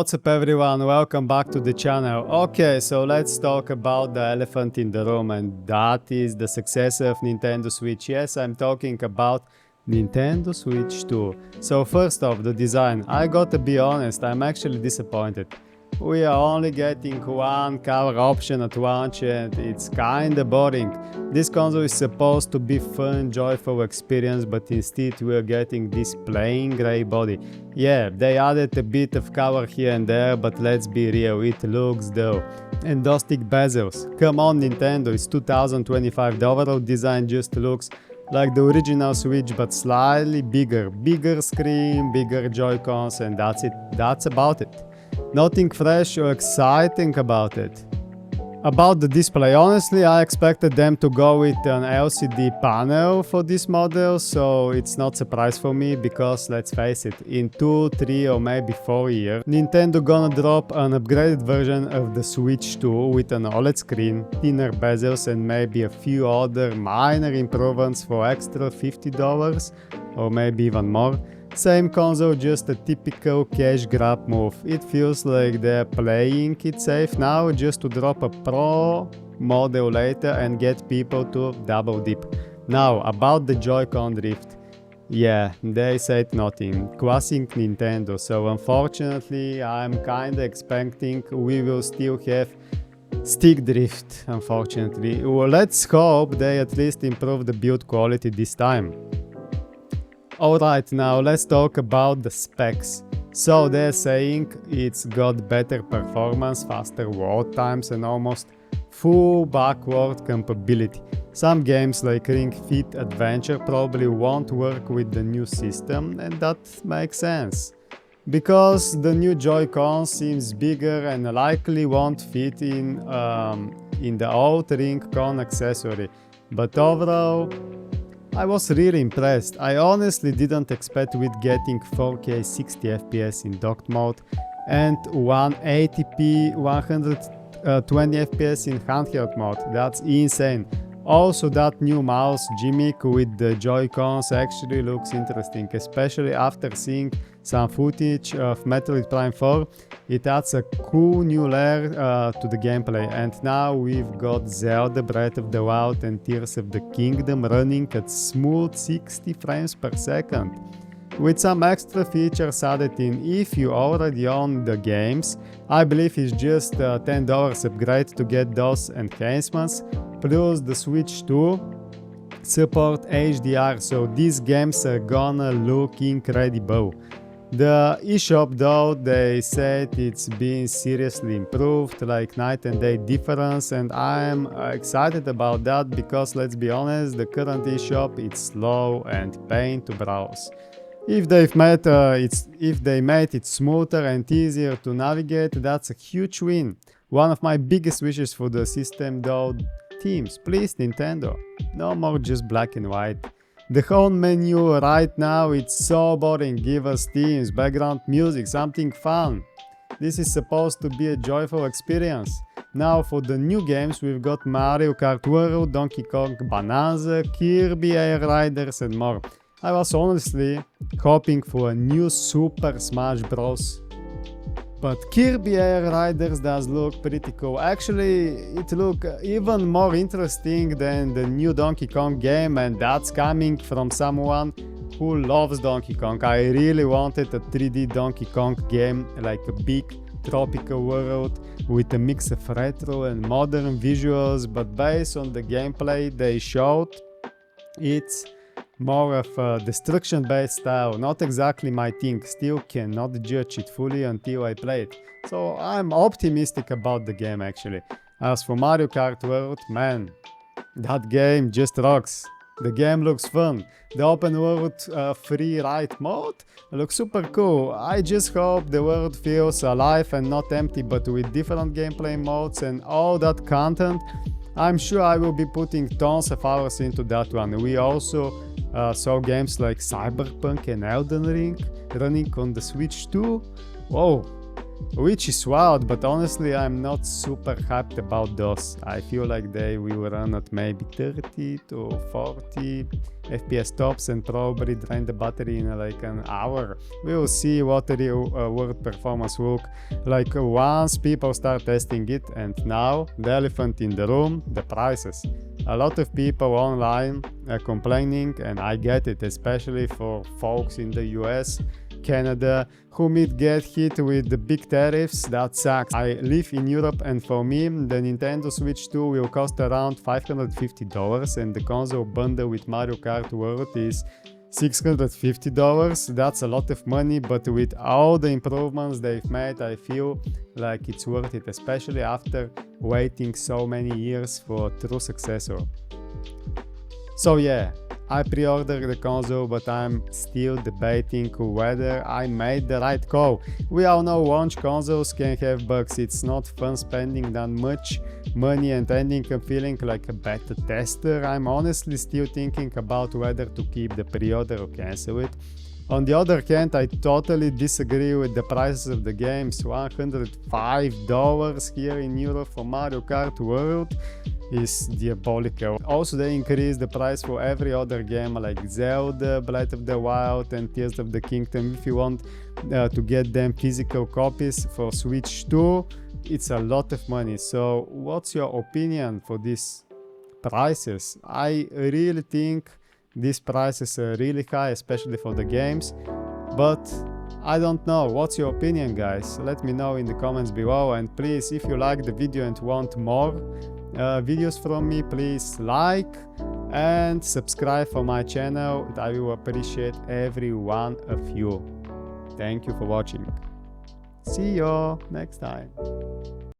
What's up everyone, welcome back to the channel. Okay, so let's talk about the elephant in the room, and that is the successor of Nintendo Switch. Yes, I'm talking about Nintendo Switch 2. So first off, the design. I gotta be honest, I'm actually disappointed. We are only getting one cover option at launch and it's kinda boring. This console is supposed to be fun, joyful experience, but instead we are getting this plain grey body. Yeah, they added a bit of color here and there, but let's be real, it looks dull. And those thick bezels. Come on Nintendo, it's $2025. The overall design just looks like the original Switch but slightly bigger. Bigger screen, bigger Joy-Cons, and that's it. That's about it. Nothing fresh or exciting about it. About the display, honestly I expected them to go with an LCD panel for this model, so it's not a surprise for me because let's face it, in 2, 3 or maybe 4 years, Nintendo gonna drop an upgraded version of the Switch 2 with an OLED screen, thinner bezels and maybe a few other minor improvements for extra $50 or maybe even more. Same console, just a typical cash grab move. It feels like they're playing it safe now just to drop a Pro model later and get people to double dip. Now, about the Joy-Con drift. Yeah, they said nothing. Classic Nintendo, so unfortunately I'm kinda expecting we will still have stick drift, unfortunately. Well, let's hope they at least improve the build quality this time. Alright, now let's talk about the specs. So they're saying it's got better performance, faster load times and almost full backward compatibility. Some games like Ring Fit Adventure probably won't work with the new system, and that makes sense. Because the new Joy-Con seems bigger and likely won't fit in the old Ring Con accessory. But overall, I was really impressed. I honestly didn't expect with getting 4K 60 FPS in docked mode and 180p 120 FPS in handheld mode. That's insane. Also, that new mouse gimmick with the Joy-Cons actually looks interesting, especially after seeing some footage of Metroid Prime 4. It adds a cool new layer to the gameplay, and now we've got Zelda Breath of the Wild and Tears of the Kingdom running at smooth 60 frames per second. With some extra features added in if you already own the games. I believe it's just a $10 upgrade to get those enhancements, plus the Switch 2 support HDR, so these games are gonna look incredible. The eShop though, they said it's been seriously improved, like night and day difference, and I'm excited about that because let's be honest, the current eShop it's slow and pain to browse. If they made it smoother and easier to navigate, that's a huge win. One of my biggest wishes for the system though, themes, please Nintendo, no more just black and white. The home menu right now it's so boring, give us themes, background music, something fun. This is supposed to be a joyful experience. Now for the new games we've got Mario Kart World, Donkey Kong Bonanza, Kirby Air Riders and more. I was honestly hoping for a new Super Smash Bros. But Kirby Air Riders does look pretty cool. Actually, it looks even more interesting than the new Donkey Kong game, and that's coming from someone who loves Donkey Kong. I really wanted a 3D Donkey Kong game, like a big tropical world with a mix of retro and modern visuals, but based on the gameplay they showed, it's more of a destruction-based style, not exactly my thing, still cannot judge it fully until I play it. So I'm optimistic about the game actually. As for Mario Kart World, man, that game just rocks. The game looks fun. The open world free ride mode looks super cool. I just hope the world feels alive and not empty, but with different gameplay modes and all that content. I'm sure I will be putting tons of hours into that one. We also saw games like Cyberpunk and Elden Ring running on the Switch 2. Whoa, which is wild, but honestly I'm not super hyped about those. I feel like they will run at maybe 30 to 40 FPS tops and probably drain the battery in like an hour. We will see what the real world performance look like once people start testing it. And now the elephant in the room, the prices. A lot of people online are complaining, and I get it, especially for folks in the US, Canada, who might get hit with the big tariffs. That sucks. I live in Europe, and for me the Nintendo Switch 2 will cost around $550, and the console bundle with Mario Kart World is $650. That's a lot of money, but with all the improvements they've made, I feel like it's worth it, especially after waiting so many years for a true successor. So yeah, I pre-ordered the console, but I'm still debating whether I made the right call. We all know launch consoles can have bugs. It's not fun spending that much money and ending up feeling like a beta tester. I'm honestly still thinking about whether to keep the pre-order or cancel it. On the other hand, I totally disagree with the prices of the games. $105 here in Europe for Mario Kart World is diabolical. Also, they increased the price for every other game like Zelda, Breath of the Wild and Tears of the Kingdom. If you want to get them physical copies for Switch 2, it's a lot of money. So what's your opinion for these prices? I really think these prices are really high, especially for the games, but I don't know. What's your opinion, guys? Let me know in the comments below, and please, if you like the video and want more videos from me, please like and subscribe for my channel. I will appreciate every one of you. Thank you for watching. See you next time.